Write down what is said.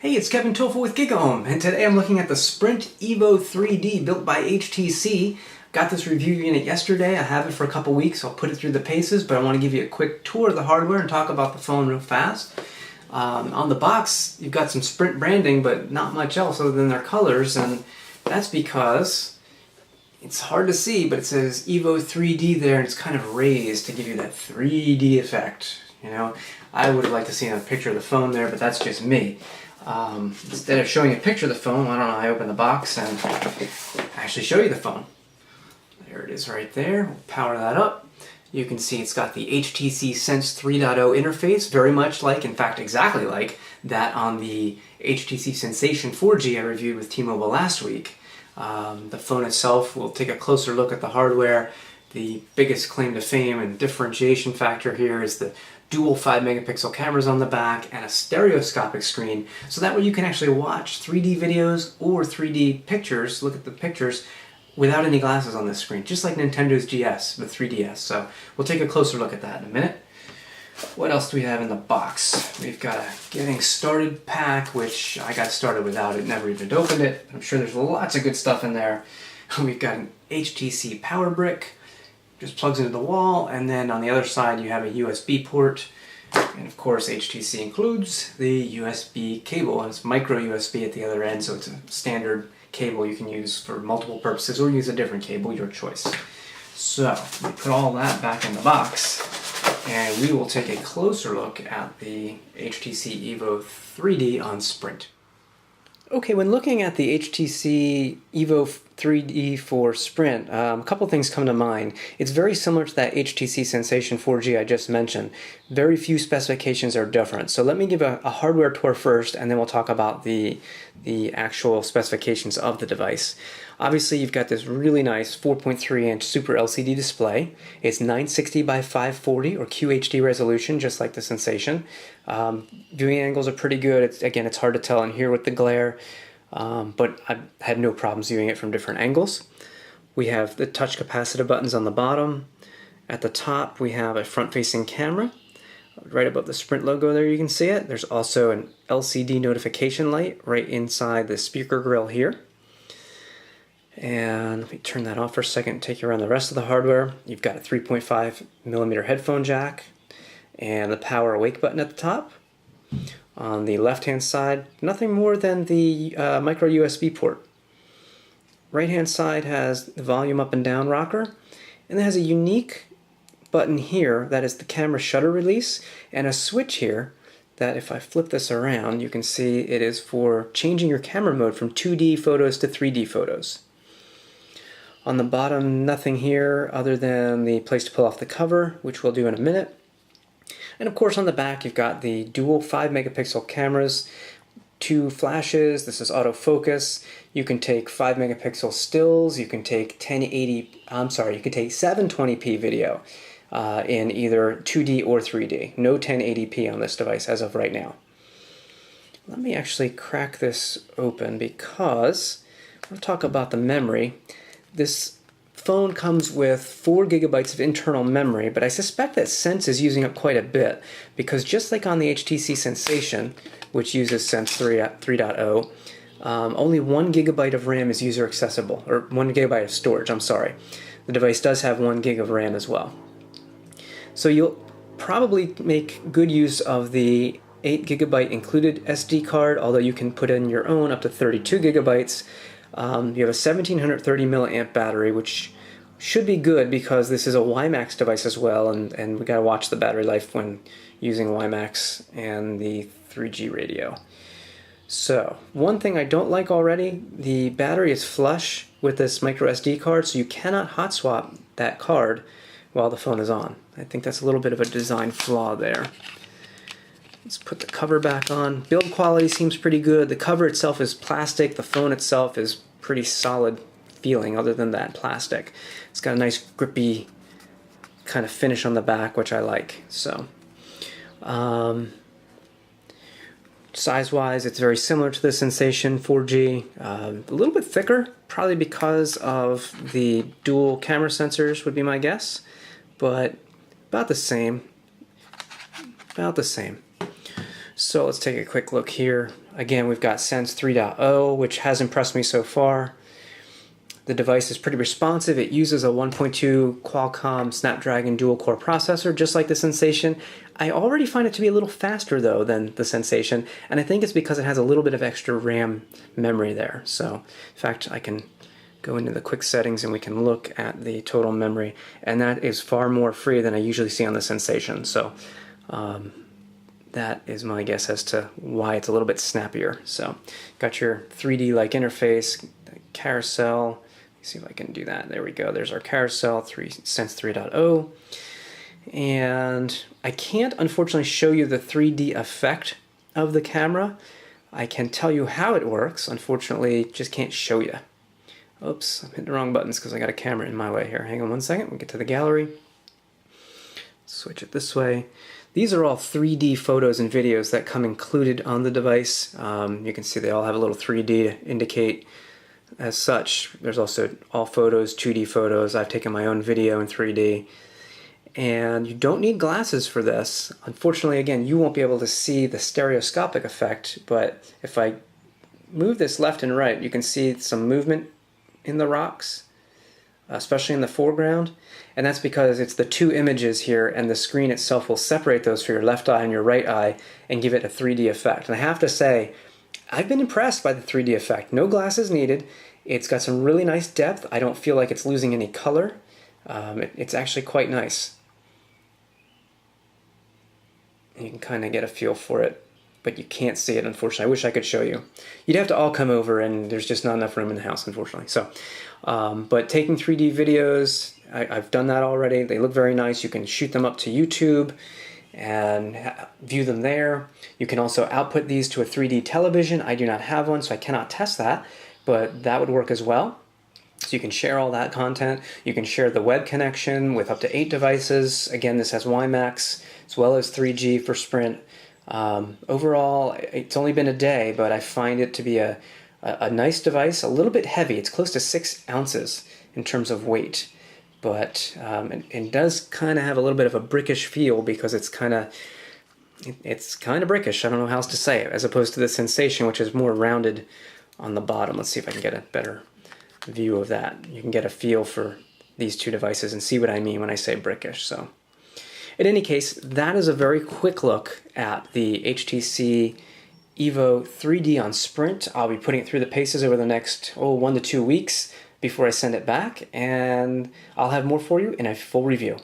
Hey, it's Kevin Toffel with GigaHome, and today I'm looking at the Sprint EVO 3D built by HTC. Got this review unit yesterday. I have it for a couple weeks. I'll put it through the paces, but I want to give you a quick tour of the hardware and talk about the phone real fast. On the box, you've got some Sprint branding, but not much else other than their colors, and that's because it's hard to see, but it says EVO 3D there, and it's kind of raised to give you that 3D effect. You know, I would have liked to see a picture of the phone there, but that's just me. Instead of showing a picture of the phone, why don't I open the box and actually show you the phone. There it is right there. We'll power that up. You can see it's got the HTC Sense 3.0 interface, very much like, in fact exactly like, that on the HTC Sensation 4G I reviewed with T-Mobile last week. The phone itself, we'll take a closer look at the hardware. The biggest claim to fame and differentiation factor here is the dual 5-megapixel cameras on the back and a stereoscopic screen, so that way you can actually watch 3D videos or 3D pictures, look at the pictures, without any glasses on this screen, just like Nintendo's GS, the 3DS. So we'll take a closer look at that in a minute. What else do we have in the box? We've got a getting started pack, which I got started without it, never even opened it. I'm sure there's lots of good stuff in there. We've got an HTC Power Brick, just plugs into the wall, and then on the other side you have a USB port, and of course HTC includes the USB cable, and it's micro USB at the other end, so it's a standard cable you can use for multiple purposes or use a different cable, your choice. So we put all that back in the box, and we will take a closer look at the HTC EVO 3D on Sprint. Okay, when looking at the HTC EVO 3D for Sprint, a couple things come to mind. It's very similar to that HTC Sensation 4G I just mentioned. Very few specifications are different. So let me give a hardware tour first, and then we'll talk about the actual specifications of the device. Obviously, you've got this really nice 4.3-inch Super LCD display. It's 960 by 540 or QHD resolution, just like the Sensation. Viewing angles are pretty good. Again, it's hard to tell in here with the glare, but I've had no problems viewing it from different angles. We have the touch capacitive buttons on the bottom. At the top, we have a front-facing camera. Right above the Sprint logo there, you can see it. There's also an LCD notification light right inside the speaker grill here. And let me turn that off for a second and take you around the rest of the hardware. You've got a 3.5mm headphone jack and the power awake button at the top. On the left-hand side, nothing more than the micro USB port. Right-hand side has the volume up and down rocker, and it has a unique button here that is the camera shutter release, and a switch here that, if I flip this around, you can see it is for changing your camera mode from 2D photos to 3D photos. On the bottom, nothing here other than the place to pull off the cover, which we'll do in a minute. And of course on the back you've got the dual 5-megapixel cameras, 2 flashes, this is autofocus. You can take 5-megapixel stills, you can take 720p video in either 2D or 3D. No 1080p on this device as of right now. Let me actually crack this open because we'll talk about the memory. This phone comes with 4 gigabytes of internal memory, but I suspect that Sense is using up quite a bit because just like on the HTC Sensation, which uses Sense 3.0, only 1 gigabyte of RAM is user accessible, or 1 gigabyte of storage, I'm sorry. The device does have 1 gig of RAM as well. So you'll probably make good use of the 8 gigabyte included SD card, although you can put in your own up to 32 gigabytes. You have a 1730 milliamp battery, which should be good because this is a WiMAX device as well, and we gotta watch the battery life when using WiMAX and the 3G radio. So, one thing I don't like already, the battery is flush with this micro SD card, so you cannot hot swap that card while the phone is on. I think that's a little bit of a design flaw there. Let's put the cover back on. Build quality seems pretty good. The cover itself is plastic. The phone itself is pretty solid feeling other than that plastic. It's got a nice grippy kind of finish on the back, which I like. So, size-wise, it's very similar to the Sensation 4G. A little bit thicker, probably because of the dual camera sensors would be my guess, but about the same. About the same. So let's take a quick look here. Again, we've got Sense 3.0, which has impressed me so far. The device is pretty responsive. It uses a 1.2 Qualcomm Snapdragon dual-core processor, just like the Sensation. I already find it to be a little faster, though, than the Sensation, and I think it's because it has a little bit of extra RAM memory there. So, in fact, I can go into the quick settings and we can look at the total memory, and that is far more free than I usually see on the Sensation. So, that is my guess as to why it's a little bit snappier. So, got your 3D-like interface, carousel. Let's see if I can do that. There we go. There's our carousel, Sense 3.0. And I can't, unfortunately, show you the 3D effect of the camera. I can tell you how it works. Unfortunately, just can't show you. Oops, I'm hitting the wrong buttons because I got a camera in my way here. Hang on one second. We'll get to the gallery. Switch it this way. These are all 3D photos and videos that come included on the device. You can see they all have a little 3D to indicate as such. There's also all photos, 2D photos. I've taken my own video in 3D. And you don't need glasses for this. Unfortunately, again, you won't be able to see the stereoscopic effect, but if I move this left and right, you can see some movement in the rocks, especially in the foreground. And that's because it's the two images here, and the screen itself will separate those for your left eye and your right eye and give it a 3D effect. And I have to say, I've been impressed by the 3D effect. No glasses needed. It's got some really nice depth. I don't feel like it's losing any color. It's actually quite nice. You can kind of get a feel for it, but you can't see it, unfortunately. I wish I could show you. You'd have to all come over, and there's just not enough room in the house, unfortunately. So, but taking 3D videos, I've done that already. They look very nice. You can shoot them up to YouTube and view them there. You can also output these to a 3D television. I do not have one, so I cannot test that, but that would work as well. So you can share all that content. You can share the web connection with up to 8 devices. Again, this has WiMAX as well as 3G for Sprint. Overall, it's only been a day, but I find it to be a nice device, a little bit heavy. It's close to 6 ounces in terms of weight, but it does kind of have a little bit of a brickish feel because it's kind of brickish. I don't know how else to say it, as opposed to the Sensation, which is more rounded on the bottom. Let's see if I can get a better view of that. You can get a feel for these two devices and see what I mean when I say brickish. So, in any case, that is a very quick look at the HTC EVO 3D on Sprint. I'll be putting it through the paces over the next 1 to 2 weeks before I send it back, and I'll have more for you in a full review.